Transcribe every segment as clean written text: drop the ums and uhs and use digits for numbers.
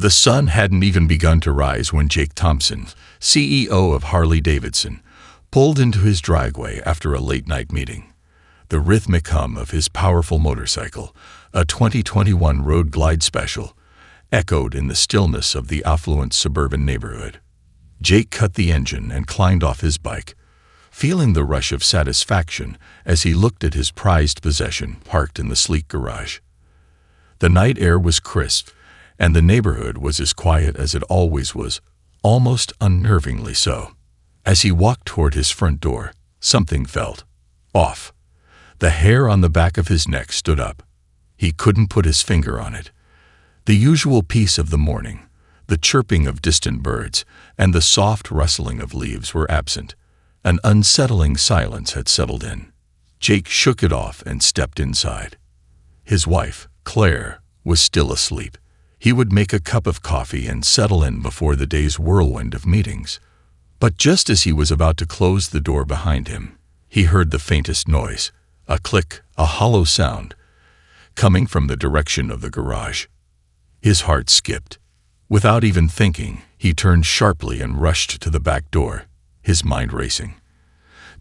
The sun hadn't even begun to rise when Jake Thompson, CEO of Harley-Davidson, pulled into his driveway after a late-night meeting. The rhythmic hum of his powerful motorcycle, a 2021 Road Glide Special, echoed in the stillness of the affluent suburban neighborhood. Jake cut the engine and climbed off his bike, feeling the rush of satisfaction as he looked at his prized possession parked in the sleek garage. The night air was crisp, and the neighborhood was as quiet as it always was, almost unnervingly so. As he walked toward his front door, something felt off. The hair on the back of his neck stood up. He couldn't put his finger on it. The usual peace of the morning, the chirping of distant birds, and the soft rustling of leaves were absent. An unsettling silence had settled in. Jake shook it off and stepped inside. His wife, Claire, was still asleep. He would make a cup of coffee and settle in before the day's whirlwind of meetings. But just as he was about to close the door behind him, he heard the faintest noise, a click, a hollow sound, coming from the direction of the garage. His heart skipped. Without even thinking, he turned sharply and rushed to the back door, his mind racing.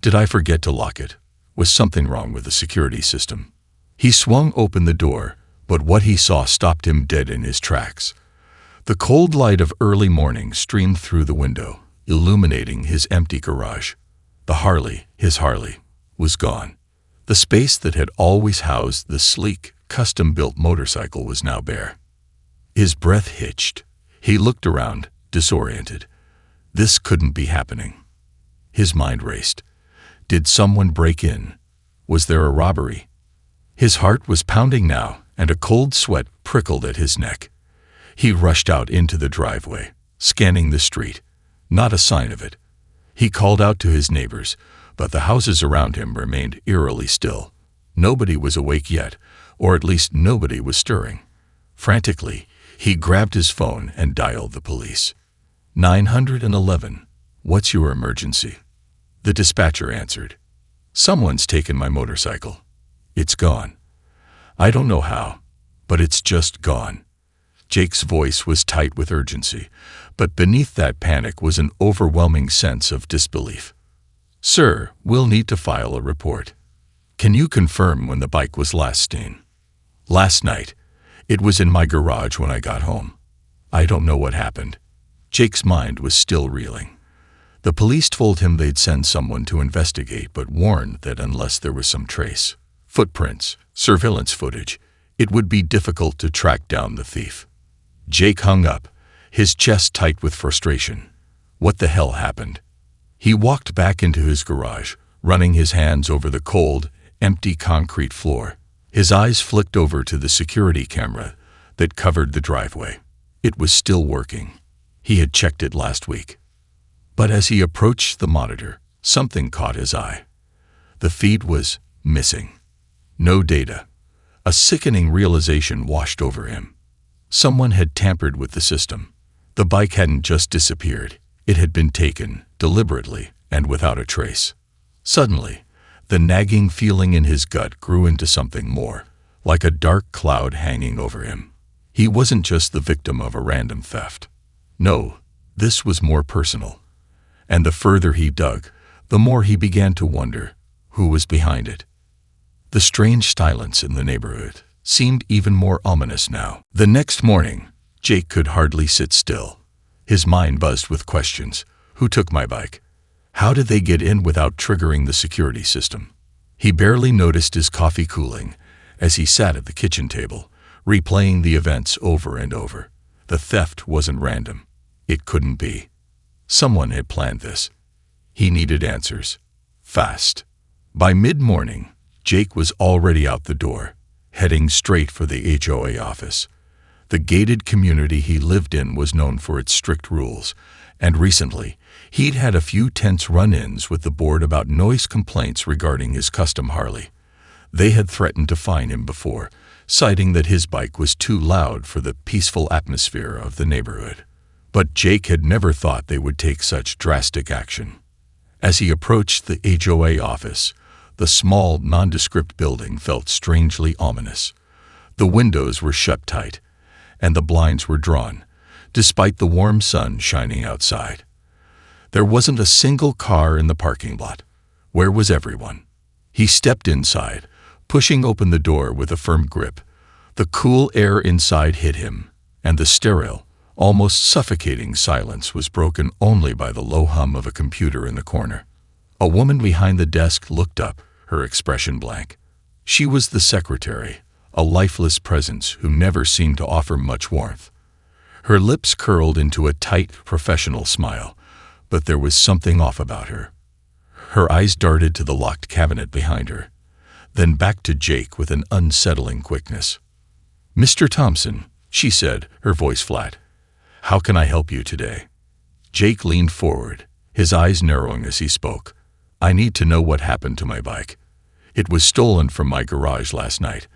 Did I forget to lock it? Was something wrong with the security system? He swung open the door, but what he saw stopped him dead in his tracks. The cold light of early morning streamed through the window, illuminating his empty garage. His Harley, was gone. The space that had always housed the sleek, custom-built motorcycle was now bare. His breath hitched. He looked around, disoriented. This couldn't be happening. His mind raced. Did someone break in? Was there a robbery? His heart was pounding now, and a cold sweat prickled at his neck. He rushed out into the driveway, scanning the street. Not a sign of it. He called out to his neighbors, but the houses around him remained eerily still. Nobody was awake yet, or at least nobody was stirring. Frantically, he grabbed his phone and dialed the police. 911, what's your emergency? The dispatcher answered. Someone's taken my motorcycle. It's gone. I don't know how, but it's just gone. Jake's voice was tight with urgency, but beneath that panic was an overwhelming sense of disbelief. Sir, we'll need to file a report. Can you confirm when the bike was last seen? Last night. It was in my garage when I got home. I don't know what happened. Jake's mind was still reeling. The police told him they'd send someone to investigate, but warned that unless there was some trace, footprints, surveillance footage, it would be difficult to track down the thief. Jake hung up, his chest tight with frustration. What the hell happened? He walked back into his garage, running his hands over the cold, empty concrete floor. His eyes flicked over to the security camera that covered the driveway. It was still working. He had checked it last week. But as he approached the monitor, something caught his eye. The feed was missing. No data. A sickening realization washed over him. Someone had tampered with the system. The bike hadn't just disappeared. It had been taken, deliberately, and without a trace. Suddenly, the nagging feeling in his gut grew into something more, like a dark cloud hanging over him. He wasn't just the victim of a random theft. No, this was more personal. And the further he dug, the more he began to wonder who was behind it. The strange silence in the neighborhood seemed even more ominous now. The next morning, Jake could hardly sit still. His mind buzzed with questions. Who took my bike? How did they get in without triggering the security system? He barely noticed his coffee cooling as he sat at the kitchen table, replaying the events over and over. The theft wasn't random. It couldn't be. Someone had planned this. He needed answers. Fast. By mid-morning, Jake was already out the door, heading straight for the HOA office. The gated community he lived in was known for its strict rules, and recently, he'd had a few tense run-ins with the board about noise complaints regarding his custom Harley. They had threatened to fine him before, citing that his bike was too loud for the peaceful atmosphere of the neighborhood. But Jake had never thought they would take such drastic action. As he approached the HOA office, the small, nondescript building felt strangely ominous. The windows were shut tight, and the blinds were drawn, despite the warm sun shining outside. There wasn't a single car in the parking lot. Where was everyone? He stepped inside, pushing open the door with a firm grip. The cool air inside hit him, and the sterile, almost suffocating silence was broken only by the low hum of a computer in the corner. A woman behind the desk looked up, her expression blank. She was the secretary, a lifeless presence who never seemed to offer much warmth. Her lips curled into a tight, professional smile, but there was something off about her. Her eyes darted to the locked cabinet behind her, then back to Jake with an unsettling quickness. "Mr. Thompson," she said, her voice flat. "How can I help you today?" Jake leaned forward, his eyes narrowing as he spoke. "I need to know what happened to my bike. It was stolen from my garage last night,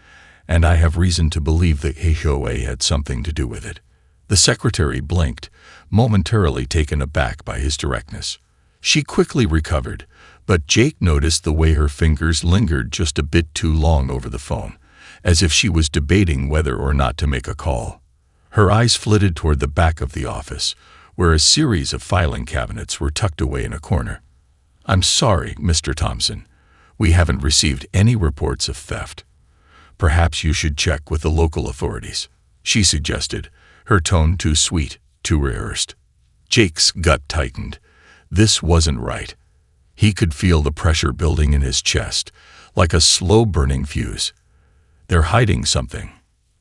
and I have reason to believe the HOA had something to do with it." The secretary blinked, momentarily taken aback by his directness. She quickly recovered, but Jake noticed the way her fingers lingered just a bit too long over the phone, as if she was debating whether or not to make a call. Her eyes flitted toward the back of the office, where a series of filing cabinets were tucked away in a corner. "I'm sorry, Mr. Thompson. We haven't received any reports of theft. Perhaps you should check with the local authorities," she suggested, her tone too sweet, too rehearsed. Jake's gut tightened. This wasn't right. He could feel the pressure building in his chest, like a slow-burning fuse. "They're hiding something.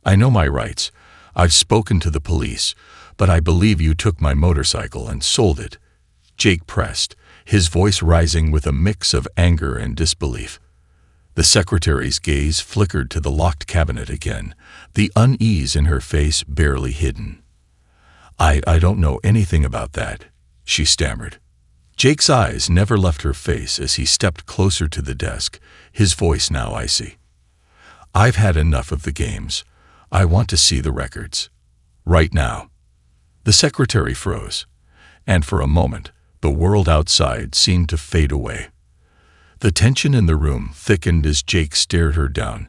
I know my rights. I've spoken to the police, but I believe you took my motorcycle and sold it." Jake pressed, his voice rising with a mix of anger and disbelief. The secretary's gaze flickered to the locked cabinet again, the unease in her face barely hidden. I don't know anything about that," she stammered. Jake's eyes never left her face as he stepped closer to the desk, his voice now icy. "I've had enough of the games. I want to see the records. Right now." The secretary froze, and for a moment, the world outside seemed to fade away. The tension in the room thickened as Jake stared her down,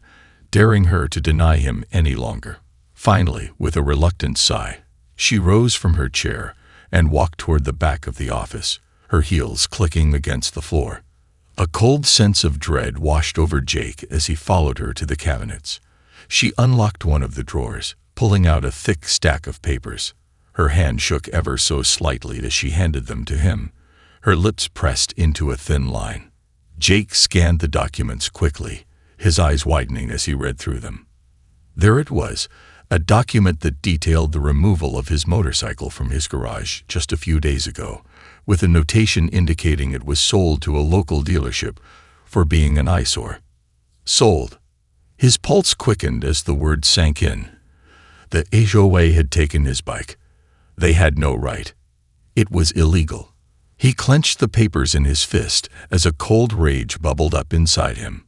daring her to deny him any longer. Finally, with a reluctant sigh, she rose from her chair and walked toward the back of the office, her heels clicking against the floor. A cold sense of dread washed over Jake as he followed her to the cabinets. She unlocked one of the drawers, pulling out a thick stack of papers. Her hand shook ever so slightly as she handed them to him, her lips pressed into a thin line. Jake scanned the documents quickly, his eyes widening as he read through them. There it was, a document that detailed the removal of his motorcycle from his garage just a few days ago, with a notation indicating it was sold to a local dealership for being an eyesore. Sold. His pulse quickened as the word sank in. The HOA had taken his bike. They had no right. It was illegal. He clenched the papers in his fist as a cold rage bubbled up inside him.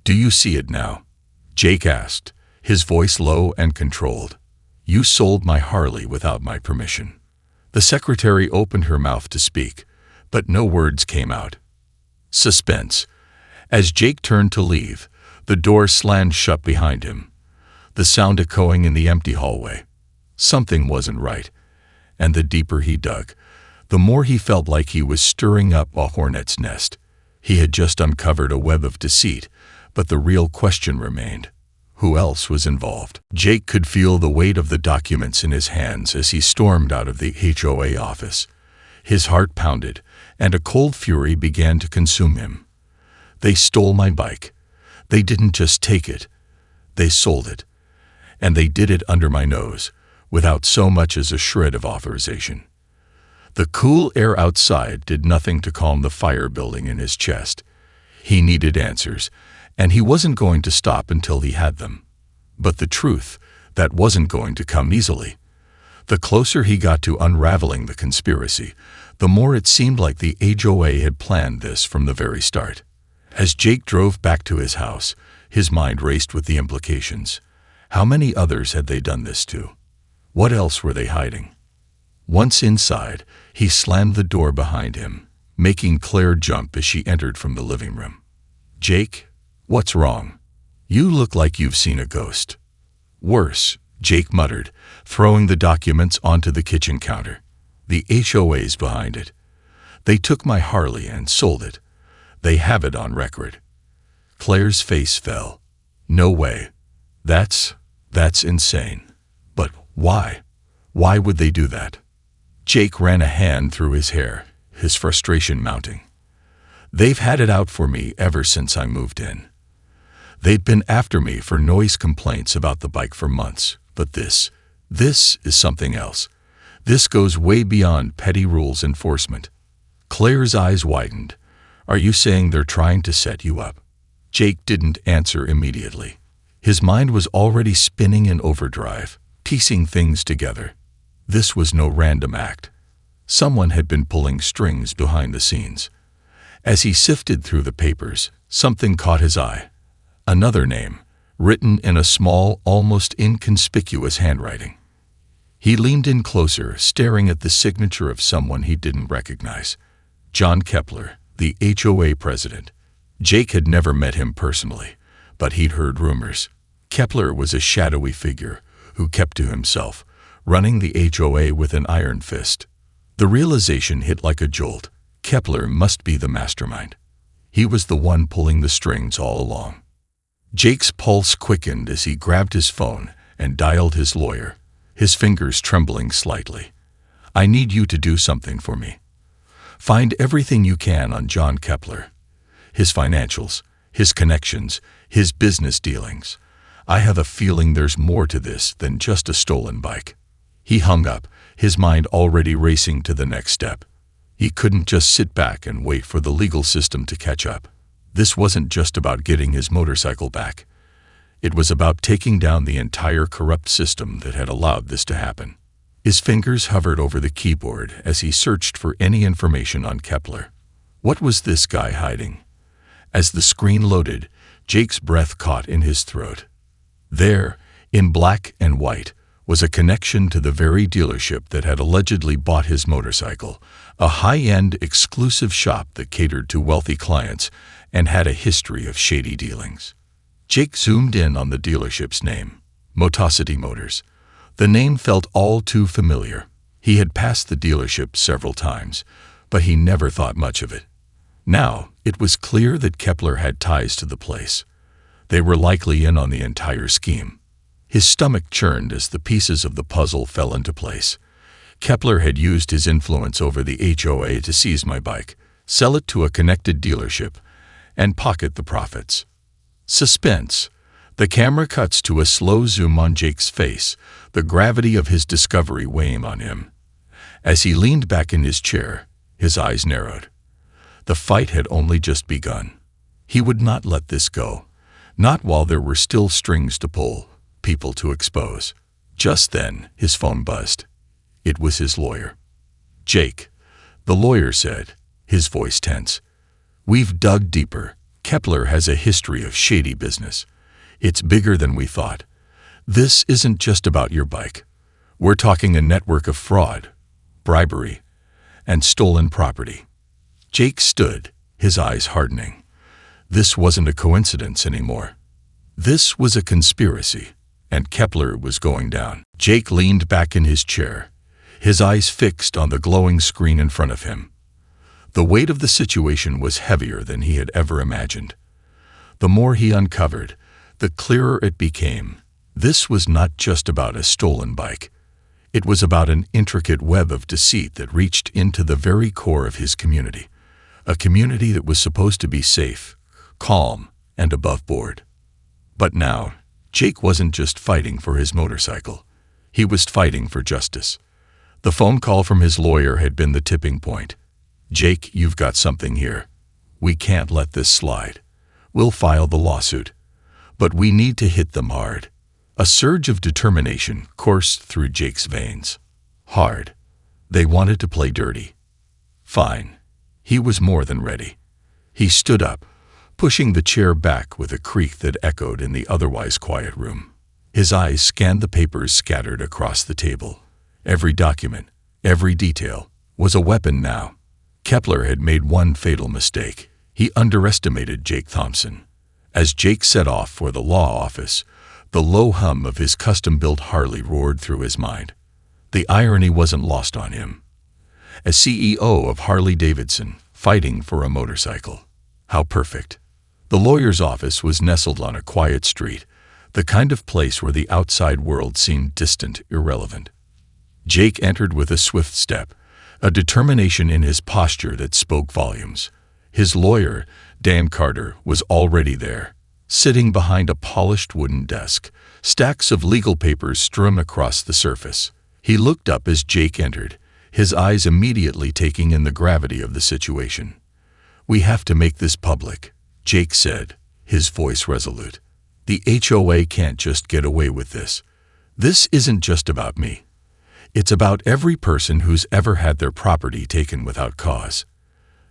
"Do you see it now?" Jake asked, his voice low and controlled. "You sold my Harley without my permission." The secretary opened her mouth to speak, but no words came out. Suspense. As Jake turned to leave, the door slammed shut behind him, the sound echoing in the empty hallway. Something wasn't right, and the deeper he dug, the more he felt like he was stirring up a hornet's nest. He had just uncovered a web of deceit, but the real question remained. Who else was involved? Jake could feel the weight of the documents in his hands as he stormed out of the HOA office. His heart pounded, and a cold fury began to consume him. They stole my bike. They didn't just take it. They sold it. And they did it under my nose, without so much as a shred of authorization. The cool air outside did nothing to calm the fire building in his chest. He needed answers, and he wasn't going to stop until he had them. But the truth, that wasn't going to come easily. The closer he got to unraveling the conspiracy, the more it seemed like the HOA had planned this from the very start. As Jake drove back to his house, his mind raced with the implications. How many others had they done this to? What else were they hiding? Once inside, he slammed the door behind him, making Claire jump as she entered from the living room. "Jake, what's wrong? You look like you've seen a ghost." "Worse," Jake muttered, throwing the documents onto the kitchen counter. "The HOA's behind it. They took my Harley and sold it. They have it on record." Claire's face fell. "No way. That's insane. But why? Why would they do that?" Jake ran a hand through his hair, his frustration mounting. "They've had it out for me ever since I moved in. They'd been after me for noise complaints about the bike for months, but this is something else. This goes way beyond petty rules enforcement." Claire's eyes widened. "Are you saying they're trying to set you up?" Jake didn't answer immediately. His mind was already spinning in overdrive, piecing things together. This was no random act. Someone had been pulling strings behind the scenes. As he sifted through the papers, something caught his eye. Another name, written in a small, almost inconspicuous handwriting. He leaned in closer, staring at the signature of someone he didn't recognize. John Kepler, the HOA president. Jake had never met him personally, but he'd heard rumors. Kepler was a shadowy figure who kept to himself, running the HOA with an iron fist. The realization hit like a jolt. Kepler must be the mastermind. He was the one pulling the strings all along. Jake's pulse quickened as he grabbed his phone and dialed his lawyer, his fingers trembling slightly. "I need you to do something for me. Find everything you can on John Kepler. His financials, his connections, his business dealings. I have a feeling there's more to this than just a stolen bike." He hung up, his mind already racing to the next step. He couldn't just sit back and wait for the legal system to catch up. This wasn't just about getting his motorcycle back. It was about taking down the entire corrupt system that had allowed this to happen. His fingers hovered over the keyboard as he searched for any information on Kepler. What was this guy hiding? As the screen loaded, Jake's breath caught in his throat. There, in black and white, was a connection to the very dealership that had allegedly bought his motorcycle, a high-end, exclusive shop that catered to wealthy clients and had a history of shady dealings. Jake zoomed in on the dealership's name, Motocity Motors. The name felt all too familiar. He had passed the dealership several times, but he never thought much of it. Now, it was clear that Kepler had ties to the place. They were likely in on the entire scheme. His stomach churned as the pieces of the puzzle fell into place. Kepler had used his influence over the HOA to seize my bike, sell it to a connected dealership, and pocket the profits. Suspense. The camera cuts to a slow zoom on Jake's face, the gravity of his discovery weighing on him. As he leaned back in his chair, his eyes narrowed. The fight had only just begun. He would not let this go, not while there were still strings to pull, people to expose. Just then, his phone buzzed. It was his lawyer. "Jake," the lawyer said, his voice tense. "We've dug deeper. Kepler has a history of shady business. It's bigger than we thought. This isn't just about your bike. We're talking a network of fraud, bribery, and stolen property." Jake stood, his eyes hardening. This wasn't a coincidence anymore. This was a conspiracy, and Kepler was going down. Jake leaned back in his chair, his eyes fixed on the glowing screen in front of him. The weight of the situation was heavier than he had ever imagined. The more he uncovered, the clearer it became. This was not just about a stolen bike. It was about an intricate web of deceit that reached into the very core of his community, a community that was supposed to be safe, calm, and above board. But now, Jake wasn't just fighting for his motorcycle. He was fighting for justice. The phone call from his lawyer had been the tipping point. "Jake, you've got something here. We can't let this slide. We'll file the lawsuit. But we need to hit them hard." A surge of determination coursed through Jake's veins. Hard. They wanted to play dirty. Fine. He was more than ready. He stood up, pushing the chair back with a creak that echoed in the otherwise quiet room. His eyes scanned the papers scattered across the table. Every document, every detail, was a weapon now. Kepler had made one fatal mistake. He underestimated Jake Thompson. As Jake set off for the law office, The low hum of his custom-built Harley roared through his mind. The irony wasn't lost on him. As CEO of Harley-Davidson, fighting for a motorcycle. How perfect. The lawyer's office was nestled on a quiet street, the kind of place where the outside world seemed distant, irrelevant. Jake entered with a swift step, a determination in his posture that spoke volumes. His lawyer, Dan Carter, was already there, sitting behind a polished wooden desk, stacks of legal papers strewn across the surface. He looked up as Jake entered, his eyes immediately taking in the gravity of the situation. "We have to make this public," Jake said, his voice resolute. "The HOA can't just get away with this. This isn't just about me. It's about every person who's ever had their property taken without cause.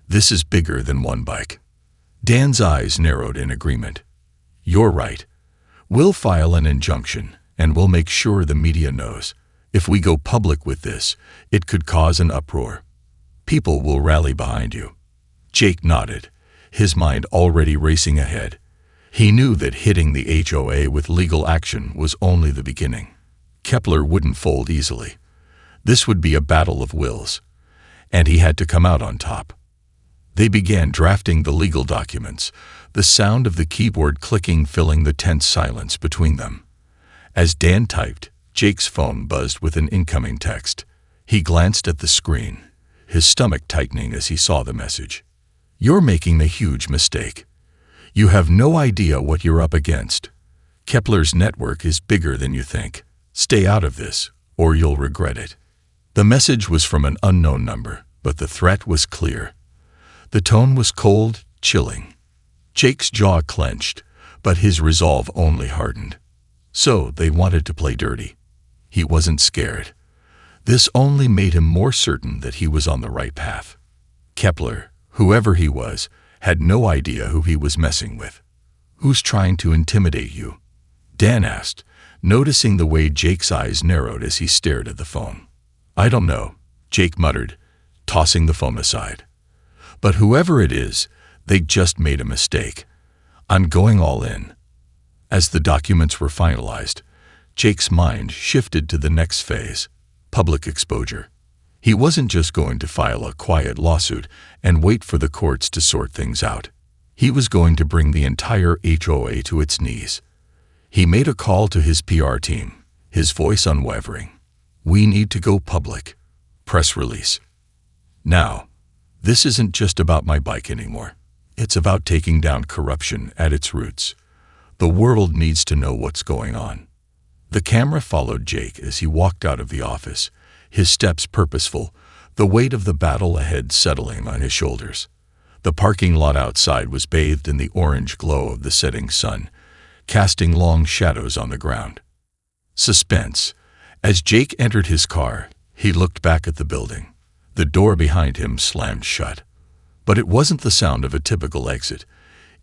This is bigger than one bike." Dan's eyes narrowed in agreement. "You're right. We'll file an injunction, and we'll make sure the media knows. If we go public with this, it could cause an uproar. People will rally behind you." Jake nodded, his mind already racing ahead. He knew that hitting the HOA with legal action was only the beginning. Kepler wouldn't fold easily. This would be a battle of wills, and he had to come out on top. They began drafting the legal documents, the sound of the keyboard clicking filling the tense silence between them. As Dan typed, Jake's phone buzzed with an incoming text. He glanced at the screen, his stomach tightening as he saw the message. "You're making a huge mistake. You have no idea what you're up against. Kepler's network is bigger than you think. Stay out of this, or you'll regret it." The message was from an unknown number, but the threat was clear. The tone was cold, chilling. Jake's jaw clenched, but his resolve only hardened. So they wanted to play dirty. He wasn't scared. This only made him more certain that he was on the right path. Kepler, whoever he was, had no idea who he was messing with. "Who's trying to intimidate you?" Dan asked, noticing the way Jake's eyes narrowed as he stared at the phone. "I don't know," Jake muttered, tossing the phone aside. "But whoever it is, they just made a mistake. I'm going all in." As the documents were finalized, Jake's mind shifted to the next phase, public exposure. He wasn't just going to file a quiet lawsuit and wait for the courts to sort things out. He was going to bring the entire HOA to its knees. He made a call to his PR team, his voice unwavering. "We need to go public." Press release. "Now, this isn't just about my bike anymore. It's about taking down corruption at its roots. The world needs to know what's going on." The camera followed Jake as he walked out of the office, his steps purposeful, the weight of the battle ahead settling on his shoulders. The parking lot outside was bathed in the orange glow of the setting sun, casting long shadows on the ground. Suspense. As Jake entered his car, he looked back at the building. The door behind him slammed shut. But it wasn't the sound of a typical exit.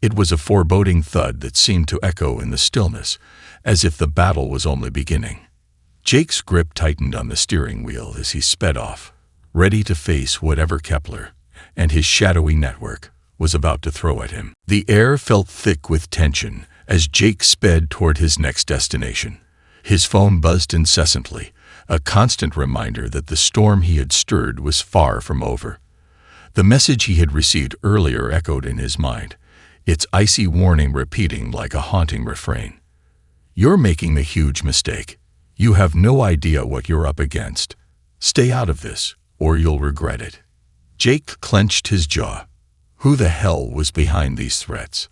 It was a foreboding thud that seemed to echo in the stillness, as if the battle was only beginning. Jake's grip tightened on the steering wheel as he sped off, ready to face whatever Kepler and his shadowy network was about to throw at him. The air felt thick with tension as Jake sped toward his next destination. His phone buzzed incessantly, a constant reminder that the storm he had stirred was far from over. The message he had received earlier echoed in his mind, its icy warning repeating like a haunting refrain. "You're making a huge mistake. You have no idea what you're up against. Stay out of this, or you'll regret it." Jake clenched his jaw. Who the hell was behind these threats?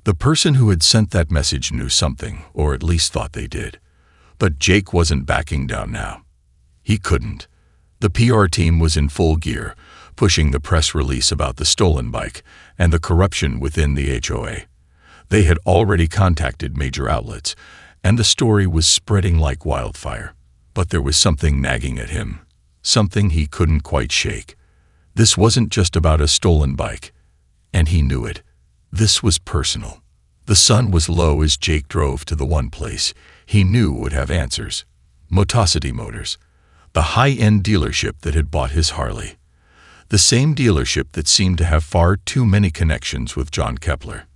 The person who had sent that message knew something, or at least thought they did. But Jake wasn't backing down now. He couldn't. The PR team was in full gear, pushing the press release about the stolen bike and the corruption within the HOA. They had already contacted major outlets, and the story was spreading like wildfire. But there was something nagging at him, something he couldn't quite shake. This wasn't just about a stolen bike, and he knew it. This was personal. The sun was low as Jake drove to the one place he knew would have answers. Motocity Motors, the high-end dealership that had bought his Harley. The same dealership that seemed to have far too many connections with John Kepler.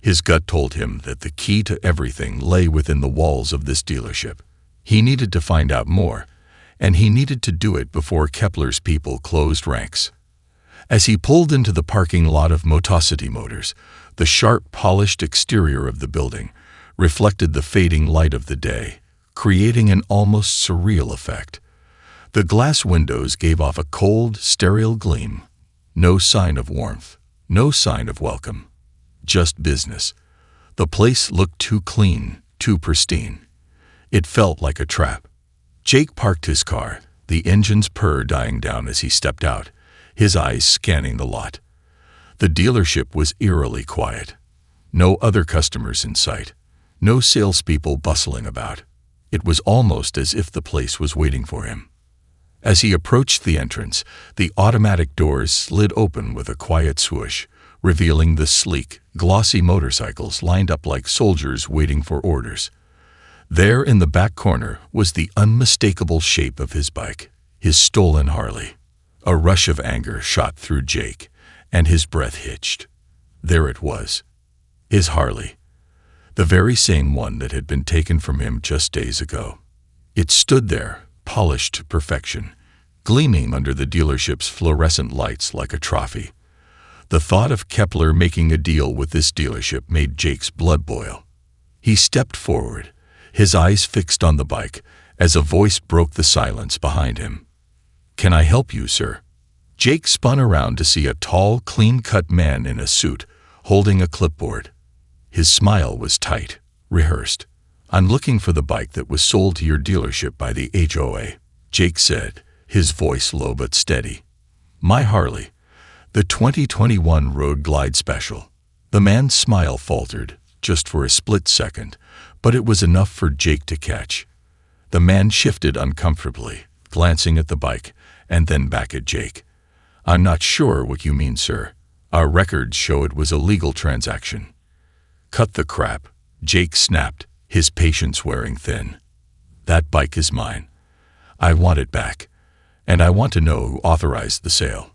His gut told him that the key to everything lay within the walls of this dealership. He needed to find out more, and he needed to do it before Kepler's people closed ranks. As he pulled into the parking lot of Motocity Motors, the sharp, polished exterior of the building reflected the fading light of the day, creating an almost surreal effect. The glass windows gave off a cold, sterile gleam. No sign of warmth, no sign of welcome. Just business. The place looked too clean, too pristine. It felt like a trap. Jake parked his car, the engine's purr dying down as he stepped out, his eyes scanning the lot. The dealership was eerily quiet. No other customers in sight. No salespeople bustling about. It was almost as if the place was waiting for him. As he approached the entrance, the automatic doors slid open with a quiet swoosh, revealing the sleek, glossy motorcycles lined up like soldiers waiting for orders. There in the back corner was the unmistakable shape of his bike, his stolen Harley. A rush of anger shot through Jake, and his breath hitched. There it was, his Harley, the very same one that had been taken from him just days ago. It stood there, polished to perfection, gleaming under the dealership's fluorescent lights like a trophy. The thought of Kepler making a deal with this dealership made Jake's blood boil. He stepped forward, his eyes fixed on the bike, as a voice broke the silence behind him. "Can I help you, sir?" Jake spun around to see a tall, clean-cut man in a suit, holding a clipboard. His smile was tight, rehearsed. "I'm looking for the bike that was sold to your dealership by the HOA," Jake said, his voice low but steady. "My Harley. The 2021 Road Glide Special." The man's smile faltered, just for a split second, but it was enough for Jake to catch. The man shifted uncomfortably, glancing at the bike, and then back at Jake. "I'm not sure what you mean, sir. Our records show it was a legal transaction." "Cut the crap," Jake snapped, his patience wearing thin. "That bike is mine. I want it back, and I want to know who authorized the sale."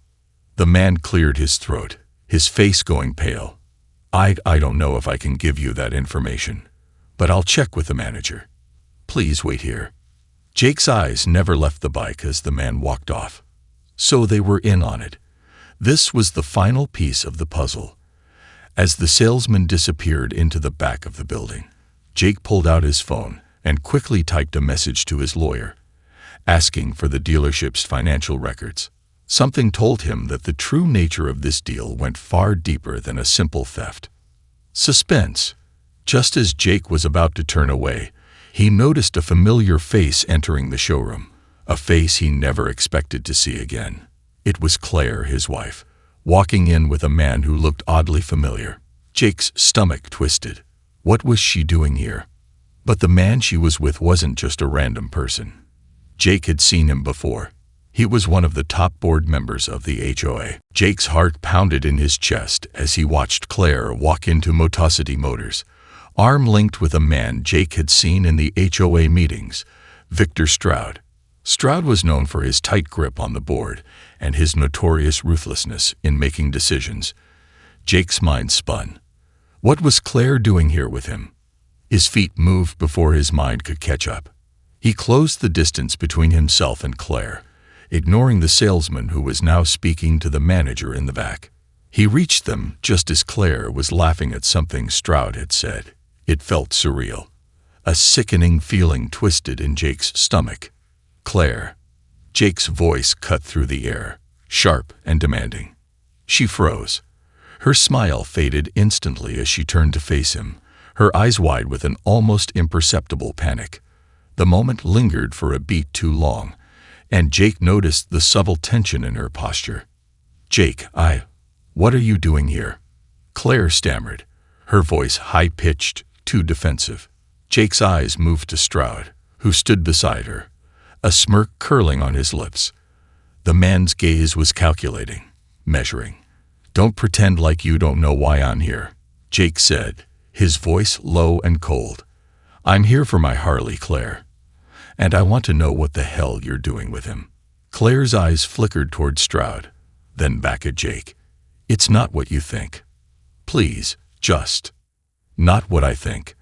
The man cleared his throat, his face going pale. I don't know if I can give you that information, but I'll check with the manager. Please wait here." Jake's eyes never left the bike as the man walked off. So they were in on it. This was the final piece of the puzzle. As the salesman disappeared into the back of the building, Jake pulled out his phone and quickly typed a message to his lawyer, asking for the dealership's financial records. Something told him that the true nature of this deal went far deeper than a simple theft. Suspense. Just as Jake was about to turn away, he noticed a familiar face entering the showroom, a face he never expected to see again. It was Claire, his wife, walking in with a man who looked oddly familiar. Jake's stomach twisted. What was she doing here? But the man she was with wasn't just a random person. Jake had seen him before. He was one of the top board members of the HOA. Jake's heart pounded in his chest as he watched Claire walk into Motocity Motors, arm-linked with a man Jake had seen in the HOA meetings, Victor Stroud. Stroud was known for his tight grip on the board and his notorious ruthlessness in making decisions. Jake's mind spun. What was Claire doing here with him? His feet moved before his mind could catch up. He closed the distance between himself and Claire, ignoring the salesman who was now speaking to the manager in the back. He reached them just as Claire was laughing at something Stroud had said. It felt surreal. A sickening feeling twisted in Jake's stomach. "Claire." Jake's voice cut through the air, sharp and demanding. She froze. Her smile faded instantly as she turned to face him, her eyes wide with an almost imperceptible panic. The moment lingered for a beat too long, and Jake noticed the subtle tension in her posture. "Jake, what are you doing here?" Claire stammered, her voice high-pitched, too defensive. Jake's eyes moved to Stroud, who stood beside her, a smirk curling on his lips. The man's gaze was calculating, measuring. "Don't pretend like you don't know why I'm here," Jake said, his voice low and cold. "I'm here for my Harley, Claire, and I want to know what the hell you're doing with him." Claire's eyes flickered toward Stroud, then back at Jake. "It's not what you think. Please, just..." Not what I think.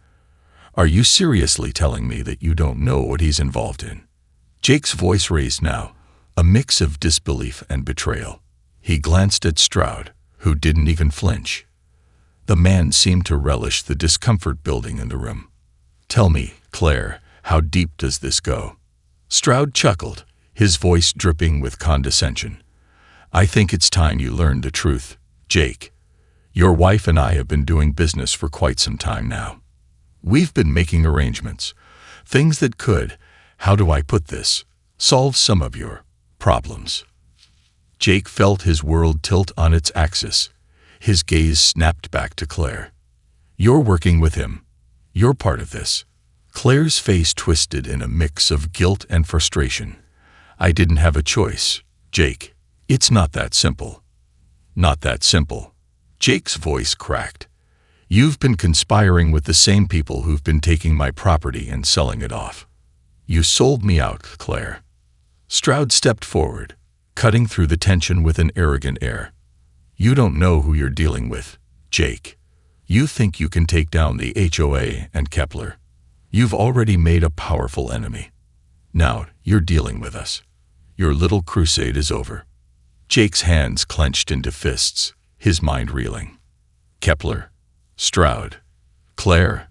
Are you seriously telling me that you don't know what he's involved in? Jake's voice raised now, a mix of disbelief and betrayal. He glanced at Stroud, who didn't even flinch. The man seemed to relish the discomfort building in the room. Tell me, Claire, how deep does this go? Stroud chuckled, his voice dripping with condescension. I think it's time you learned the truth, Jake. Your wife and I have been doing business for quite some time now. We've been making arrangements, things that could, how do I put this, solve some of your problems. Jake felt his world tilt on its axis. His gaze snapped back to Claire. You're working with him. You're part of this. Claire's face twisted in a mix of guilt and frustration. I didn't have a choice, Jake. It's not that simple. Not that simple. Jake's voice cracked. You've been conspiring with the same people who've been taking my property and selling it off. You sold me out, Claire. Stroud stepped forward, cutting through the tension with an arrogant air. You don't know who you're dealing with, Jake. You think you can take down the HOA and Kepler. You've already made a powerful enemy. Now you're dealing with us. Your little crusade is over. Jake's hands clenched into fists, his mind reeling. Kepler, Stroud, Claire.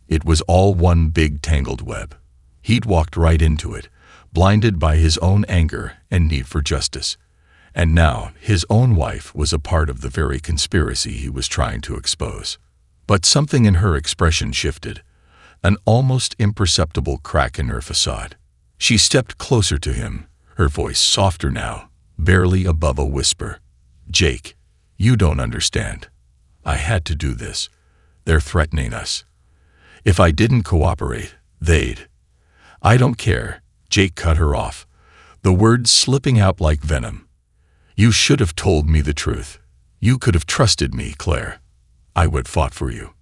It was all one big tangled web. He'd walked right into it, blinded by his own anger and need for justice. And now his own wife was a part of the very conspiracy he was trying to expose. But something in her expression shifted, an almost imperceptible crack in her facade. She stepped closer to him, her voice softer now, barely above a whisper. Jake, you don't understand. I had to do this. They're threatening us. If I didn't cooperate, they'd. I don't care, Jake cut her off, the words slipping out like venom. You should have told me the truth. You could have trusted me, Claire. I would have fought for you.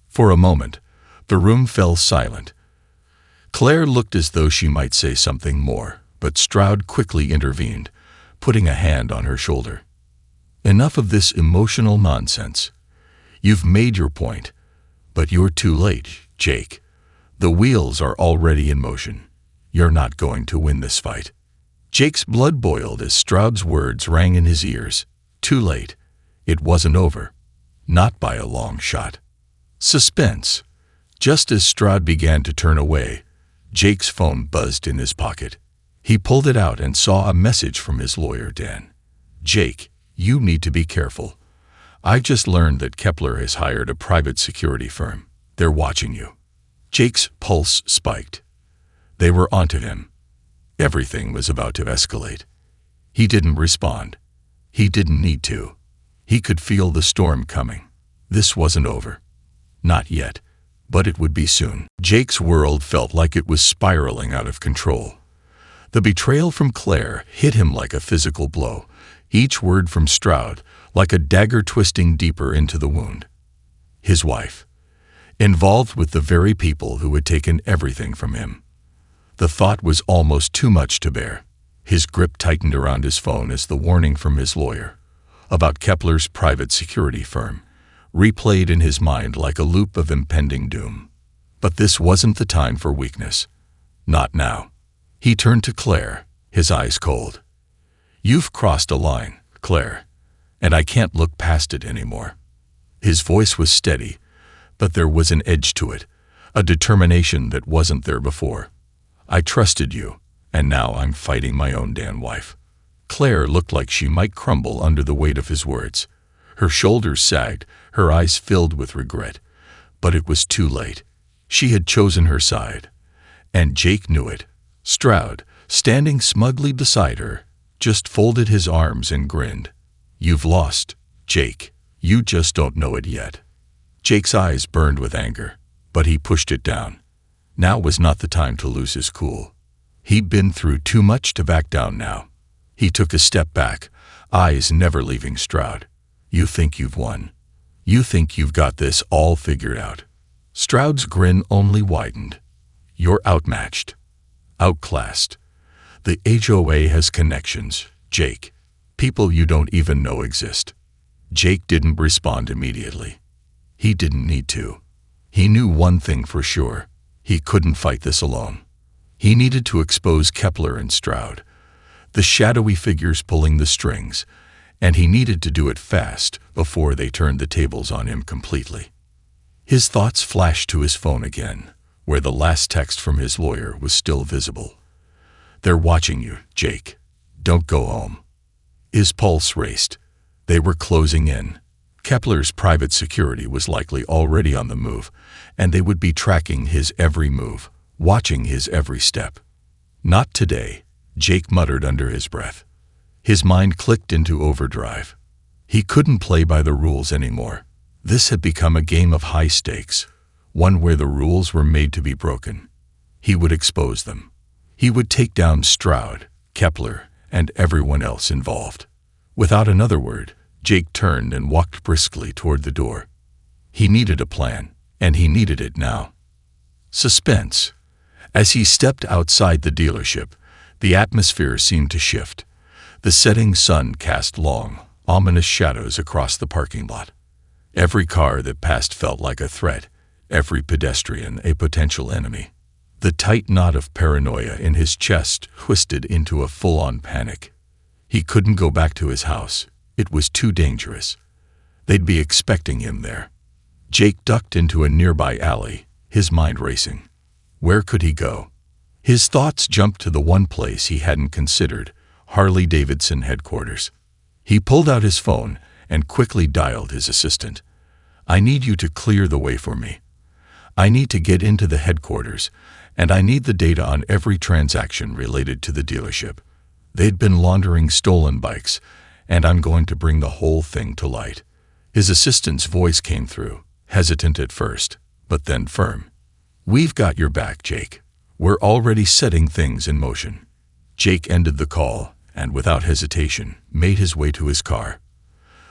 For a moment, the room fell silent. Claire looked as though she might say something more, but Stroud quickly intervened, putting a hand on her shoulder. Enough of this emotional nonsense. You've made your point, but you're too late, Jake. The wheels are already in motion. You're not going to win this fight. Jake's blood boiled as Stroud's words rang in his ears. Too late. It wasn't over. Not by a long shot. Suspense. Just as Stroud began to turn away, Jake's phone buzzed in his pocket. He pulled it out and saw a message from his lawyer, Dan. Jake, you need to be careful. I just learned that Kepler has hired a private security firm. They're watching you. Jake's pulse spiked. They were onto him. Everything was about to escalate. He didn't respond. He didn't need to. He could feel the storm coming. This wasn't over. Not yet, but it would be soon. Jake's world felt like it was spiraling out of control. The betrayal from Claire hit him like a physical blow, each word from Stroud like a dagger twisting deeper into the wound. His wife, involved with the very people who had taken everything from him. The thought was almost too much to bear. His grip tightened around his phone as the warning from his lawyer about Kepler's private security firm replayed in his mind like a loop of impending doom. But this wasn't the time for weakness. Not now. He turned to Claire, his eyes cold. You've crossed a line, Claire, and I can't look past it anymore. His voice was steady, but there was an edge to it, a determination that wasn't there before. I trusted you, and now I'm fighting my own damn wife. Claire looked like she might crumble under the weight of his words. Her shoulders sagged, her eyes filled with regret. But it was too late. She had chosen her side. And Jake knew it. Stroud, standing smugly beside her, just folded his arms and grinned. You've lost, Jake. You just don't know it yet. Jake's eyes burned with anger, but he pushed it down. Now was not the time to lose his cool. He'd been through too much to back down now. He took a step back, eyes never leaving Stroud. You think you've won. You think you've got this all figured out. Stroud's grin only widened. You're outmatched. Outclassed. The HOA has connections, Jake. People you don't even know exist. Jake didn't respond immediately. He didn't need to. He knew one thing for sure. He couldn't fight this alone. He needed to expose Kepler and Stroud, the shadowy figures pulling the strings, and he needed to do it fast before they turned the tables on him completely. His thoughts flashed to his phone again, where the last text from his lawyer was still visible. "They're watching you, Jake. Don't go home." His pulse raced. They were closing in. Kepler's private security was likely already on the move, and they would be tracking his every move, watching his every step. "Not today," Jake muttered under his breath. His mind clicked into overdrive. He couldn't play by the rules anymore. This had become a game of high stakes, one where the rules were made to be broken. He would expose them. He would take down Stroud, Kepler, and everyone else involved. Without another word, Jake turned and walked briskly toward the door. He needed a plan, and he needed it now. Suspense. As he stepped outside the dealership, the atmosphere seemed to shift. The setting sun cast long, ominous shadows across the parking lot. Every car that passed felt like a threat, every pedestrian a potential enemy. The tight knot of paranoia in his chest twisted into a full-on panic. He couldn't go back to his house. It was too dangerous. They'd be expecting him there. Jake ducked into a nearby alley, his mind racing. Where could he go? His thoughts jumped to the one place he hadn't considered, Harley-Davidson headquarters. He pulled out his phone and quickly dialed his assistant. "I need you to clear the way for me. I need to get into the headquarters, and I need the data on every transaction related to the dealership. They'd been laundering stolen bikes, and I'm going to bring the whole thing to light." His assistant's voice came through, hesitant at first, but then firm. "We've got your back, Jake. We're already setting things in motion." Jake ended the call and, without hesitation, made his way to his car.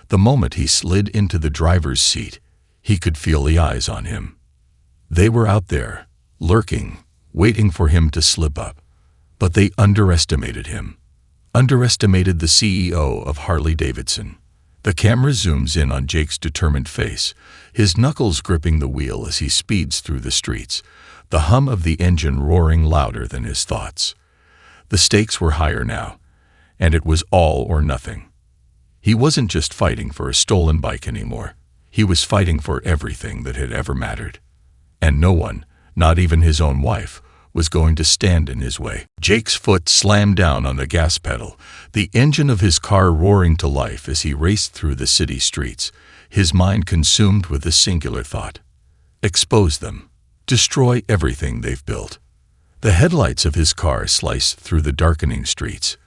The moment he slid into the driver's seat, he could feel the eyes on him. They were out there, lurking, waiting for him to slip up. But they underestimated him. Underestimated the CEO of Harley-Davidson. The camera zooms in on Jake's determined face, his knuckles gripping the wheel as he speeds through the streets, the hum of the engine roaring louder than his thoughts. The stakes were higher now, and it was all or nothing. He wasn't just fighting for a stolen bike anymore. He was fighting for everything that had ever mattered. And no one, not even his own wife, was going to stand in his way. Jake's foot slammed down on the gas pedal, the engine of his car roaring to life as he raced through the city streets, his mind consumed with a singular thought. Expose them. Destroy everything they've built. The headlights of his car sliced through the darkening streets,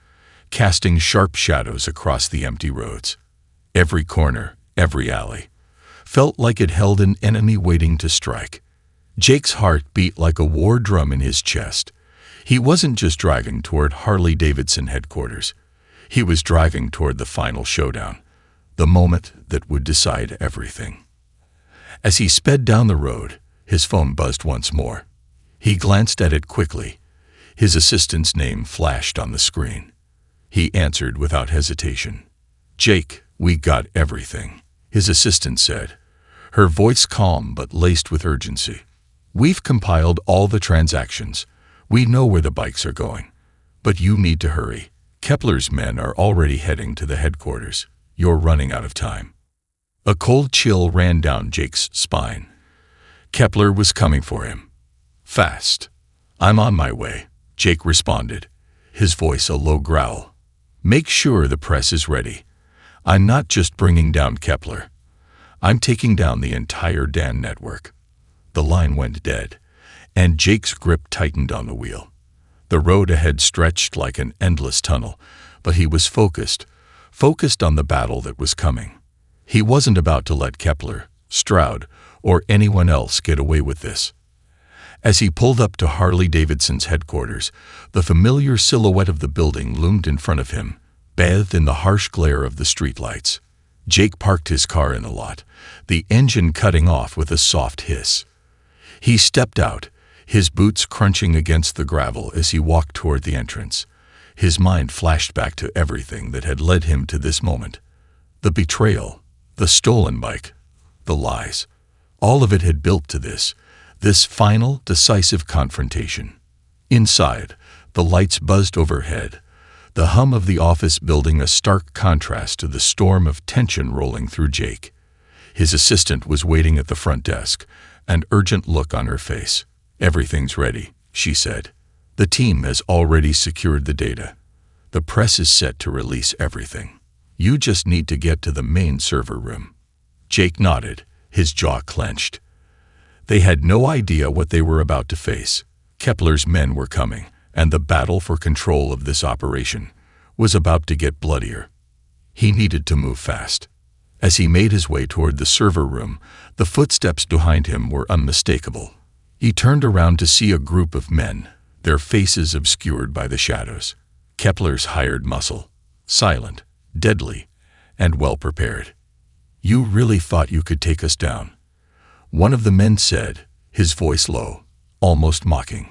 casting sharp shadows across the empty roads. Every corner, every alley, felt like it held an enemy waiting to strike. Jake's heart beat like a war drum in his chest. He wasn't just driving toward Harley-Davidson headquarters. He was driving toward the final showdown, the moment that would decide everything. As he sped down the road, his phone buzzed once more. He glanced at it quickly. His assistant's name flashed on the screen. He answered without hesitation. "Jake, we got everything," his assistant said, her voice calm but laced with urgency. "We've compiled all the transactions. We know where the bikes are going. But you need to hurry. Kepler's men are already heading to the headquarters. You're running out of time." A cold chill ran down Jake's spine. Kepler was coming for him. Fast. "I'm on my way," Jake responded, his voice a low growl. "Make sure the press is ready. I'm not just bringing down Kepler. I'm taking down the entire Dan network." The line went dead, and Jake's grip tightened on the wheel. The road ahead stretched like an endless tunnel, but he was focused on the battle that was coming. He wasn't about to let Kepler, Stroud, or anyone else get away with this. As he pulled up to Harley-Davidson's headquarters, the familiar silhouette of the building loomed in front of him, bathed in the harsh glare of the streetlights. Jake parked his car in the lot, the engine cutting off with a soft hiss. He stepped out, his boots crunching against the gravel as he walked toward the entrance. His mind flashed back to everything that had led him to this moment. The betrayal, the stolen bike, the lies. All of it had built to this final, decisive confrontation. Inside, the lights buzzed overhead, the hum of the office building a stark contrast to the storm of tension rolling through Jake. His assistant was waiting at the front desk, an urgent look on her face. "Everything's ready," she said. "The team has already secured the data. The press is set to release everything. You just need to get to the main server room." Jake nodded, his jaw clenched. They had no idea what they were about to face. Kepler's men were coming, and the battle for control of this operation was about to get bloodier. He needed to move fast. As he made his way toward the server room, the footsteps behind him were unmistakable. He turned around to see a group of men, their faces obscured by the shadows. Kepler's hired muscle, silent, deadly, and well-prepared. "You really thought you could take us down?" one of the men said, his voice low, almost mocking.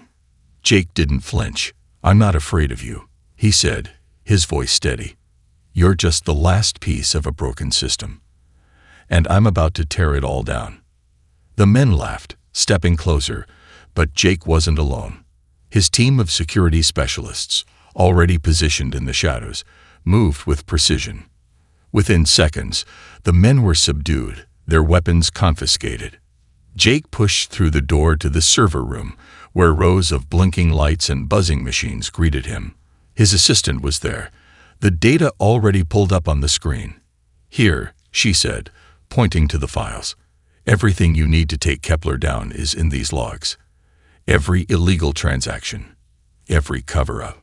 Jake didn't flinch. "I'm not afraid of you," he said, his voice steady. "You're just the last piece of a broken system. And I'm about to tear it all down." The men laughed, stepping closer, but Jake wasn't alone. His team of security specialists, already positioned in the shadows, moved with precision. Within seconds, the men were subdued, their weapons confiscated. Jake pushed through the door to the server room, where rows of blinking lights and buzzing machines greeted him. His assistant was there, the data already pulled up on the screen. "Here," she said, pointing to the files. "Everything you need to take Kepler down is in these logs. Every illegal transaction, every cover-up.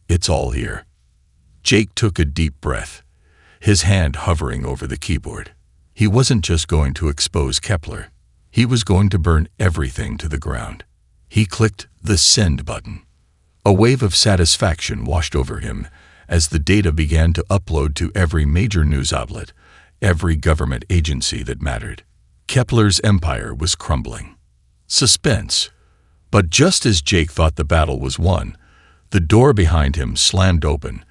It's all here." Jake took a deep breath, his hand hovering over the keyboard. He wasn't just going to expose Kepler. He was going to burn everything to the ground. He clicked the send button. A wave of satisfaction washed over him as the data began to upload to every major news outlet, every government agency that mattered. Kepler's empire was crumbling. Suspense. But just as Jake thought the battle was won, the door behind him slammed open,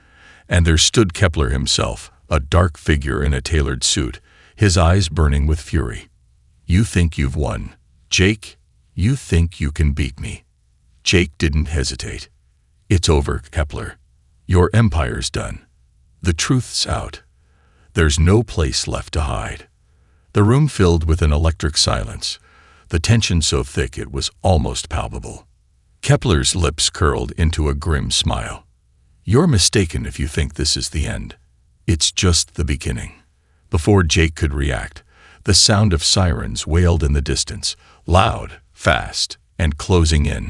and there stood Kepler himself, a dark figure in a tailored suit, his eyes burning with fury. "You think you've won, Jake? You think you can beat me?" Jake didn't hesitate. "It's over, Kepler. Your empire's done. The truth's out. There's no place left to hide." The room filled with an electric silence, the tension so thick it was almost palpable. Kepler's lips curled into a grim smile. "You're mistaken if you think this is the end. It's just the beginning." Before Jake could react, the sound of sirens wailed in the distance, loud, fast, and closing in.